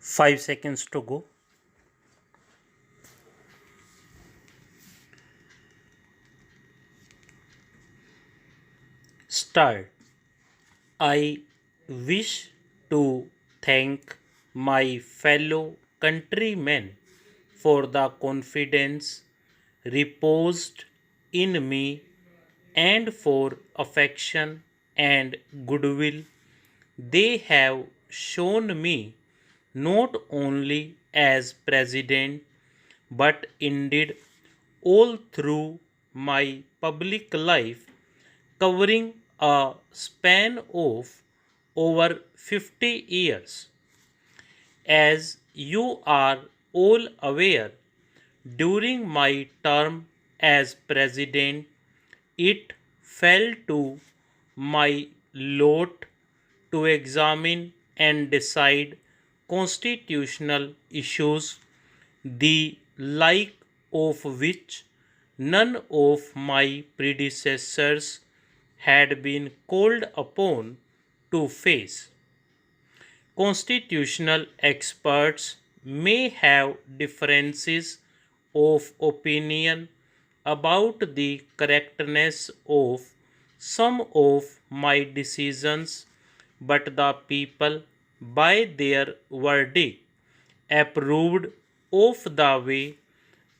5 seconds to go. Start. I wish to thank my fellow countrymen for the confidence reposed in me and for affection and goodwill they have shown me not only as president but indeed all through my public life covering a span of over 50 years. As you are all aware, during my term as president, it fell to my lot to examine and decide constitutional issues, the like of which none of my predecessors had been called upon to face. Constitutional experts may have differences of opinion about the correctness of some of my decisions, but the people, by their verdict, approved of the way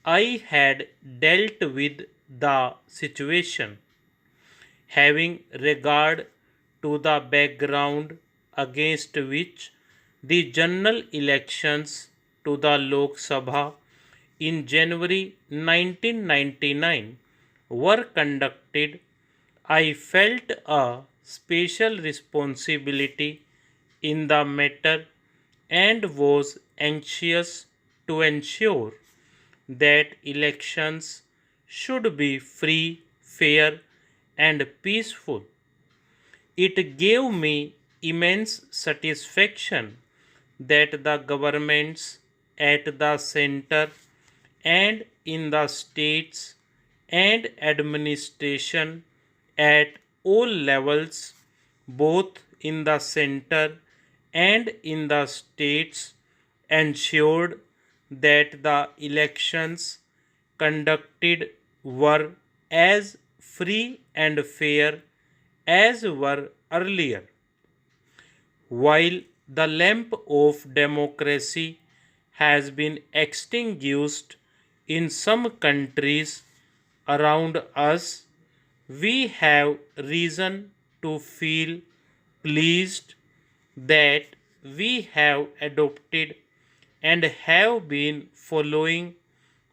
I had dealt with the situation. Having regard to the background against which the general elections to the Lok Sabha in January 1999 were conducted, I felt a special responsibility in the matter and was anxious to ensure that elections should be free, fair, and peaceful. It gave me immense satisfaction that the governments at the center and in the states and administration at all levels, both in the center and in the states, ensured that the elections conducted were as free and fair as were earlier. While the lamp of democracy has been extinguished in some countries around us, we have reason to feel pleased that we have adopted and have been following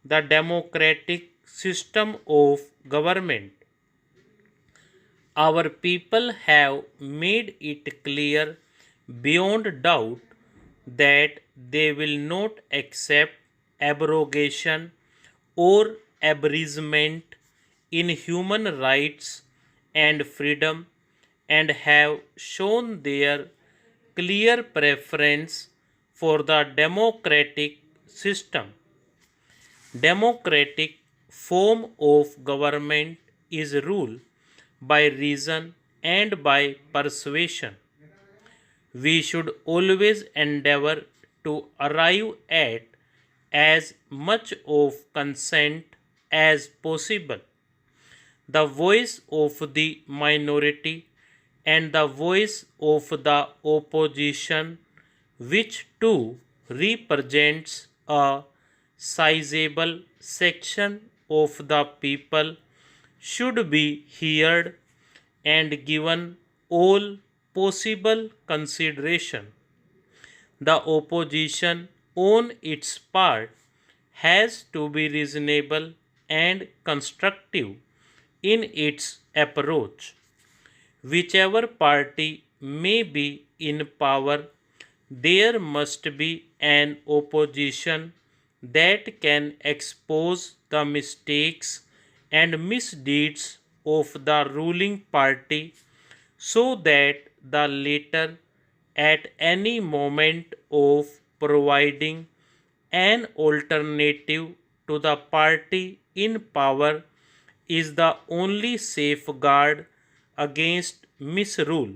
the democratic system of government. Our people have made it clear beyond doubt that they will not accept abrogation or abridgment in human rights and freedom and have shown their clear preference for the democratic system. Democratic form of government is rule by reason and by persuasion. We should always endeavor to arrive at as much of consent as possible. The voice of the minority and the voice of the opposition, which too represents a sizable section of the people, should be heard and given all possible consideration. The opposition, on its part, has to be reasonable and constructive in its approach. Whichever party may be in power, there must be an opposition that can expose the mistakes and misdeeds of the ruling party so that the latter, at any moment of providing an alternative to the party in power, is the only safeguard against misrule.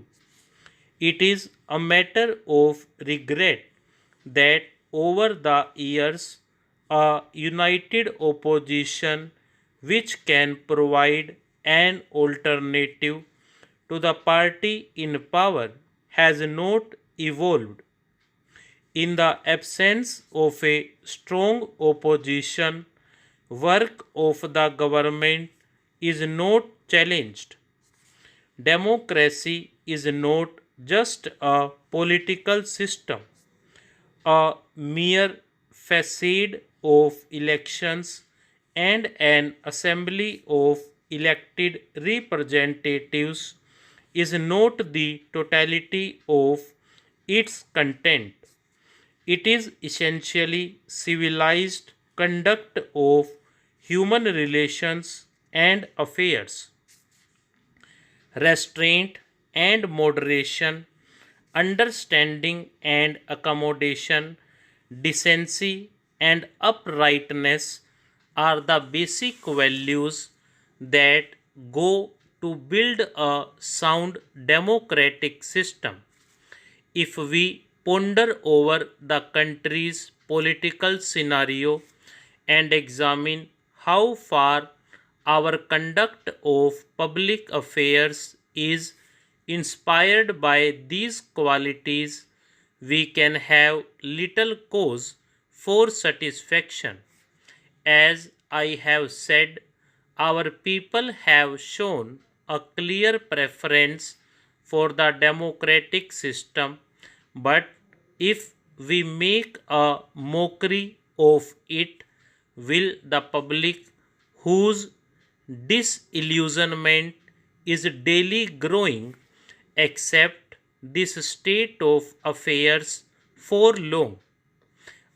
It is a matter of regret that over the years, a united opposition which can provide an alternative to the party in power has not evolved. In the absence of a strong opposition, work of the government is not challenged. Democracy is not just a political system, a mere facade of elections and an assembly of elected representatives is not the totality of its content. It is essentially civilized conduct of human relations and affairs. Restraint and moderation, understanding and accommodation, decency and uprightness are the basic values that go to build a sound democratic system. If we ponder over the country's political scenario and examine how far our conduct of public affairs is inspired by these qualities, we can have little cause for satisfaction. As I have said, our people have shown a clear preference for the democratic system, but if we make a mockery of it, will the public, whose disillusionment is daily growing, accept this state of affairs for long?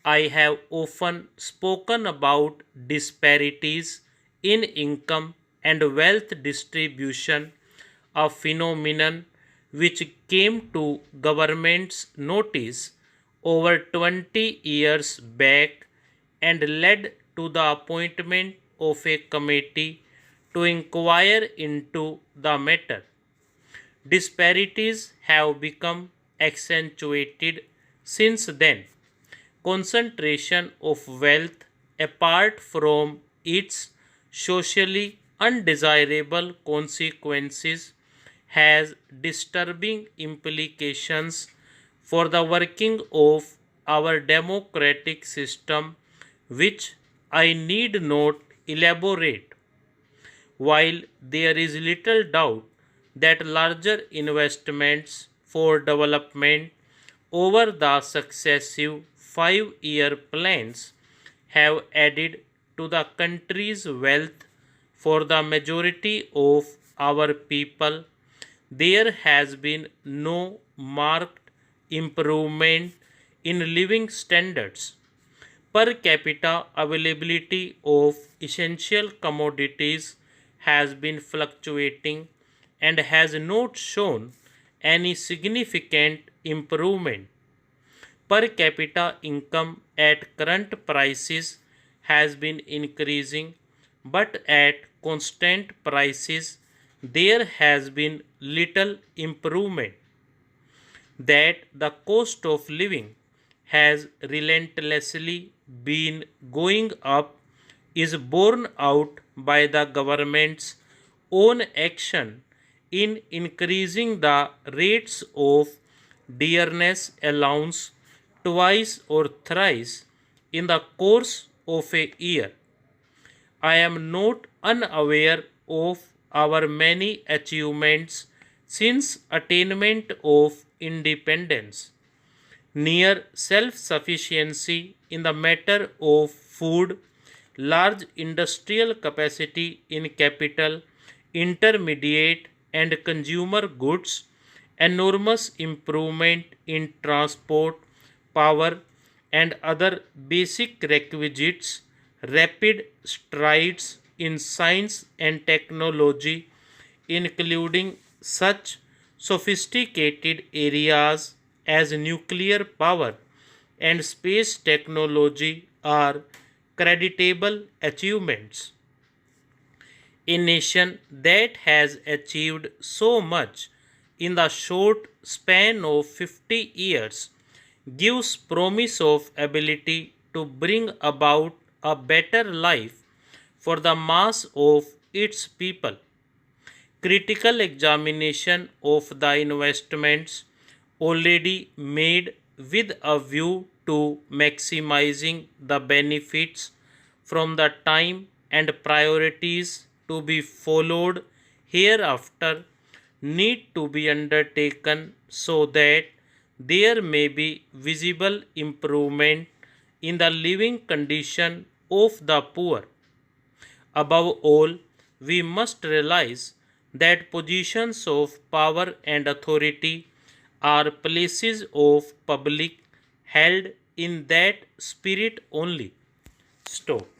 I have often spoken about disparities in income and wealth distribution, a phenomenon which came to government's notice over 20 years back and led to the appointment of a committee to inquire into the matter. Disparities have become accentuated since then. Concentration of wealth, apart from its socially undesirable consequences, has disturbing implications for the working of our democratic system, which I need not elaborate. While there is little doubt that larger investments for development over the successive 5-year plans have added to the country's wealth for the majority of our people, there has been no marked improvement in living standards. Per capita availability of essential commodities has been fluctuating and has not shown any significant improvement. Per capita income at current prices has been increasing, but at constant prices there has been little improvement. That the cost of living has relentlessly been going up is borne out by the government's own action in increasing the rates of dearness allowance twice or thrice in the course of a year. I am not unaware of our many achievements since attainment of independence. Near self sufficiency in the matter of food, large industrial capacity in capital, intermediate and consumer goods, enormous improvement in transport, power, and other basic requisites, rapid strides in science and technology, including such sophisticated areas as nuclear power and space technology, are creditable achievements. A nation that has achieved so much in the short span of 50 years gives promise of ability to bring about a better life for the mass of its people. Critical examination of the investments already made with a view to maximizing the benefits from the time and priorities to be followed hereafter need to be undertaken so that there may be visible improvement in the living condition of the poor. Above all, we must realize that positions of power and authority are places of public held in that spirit only. Stop.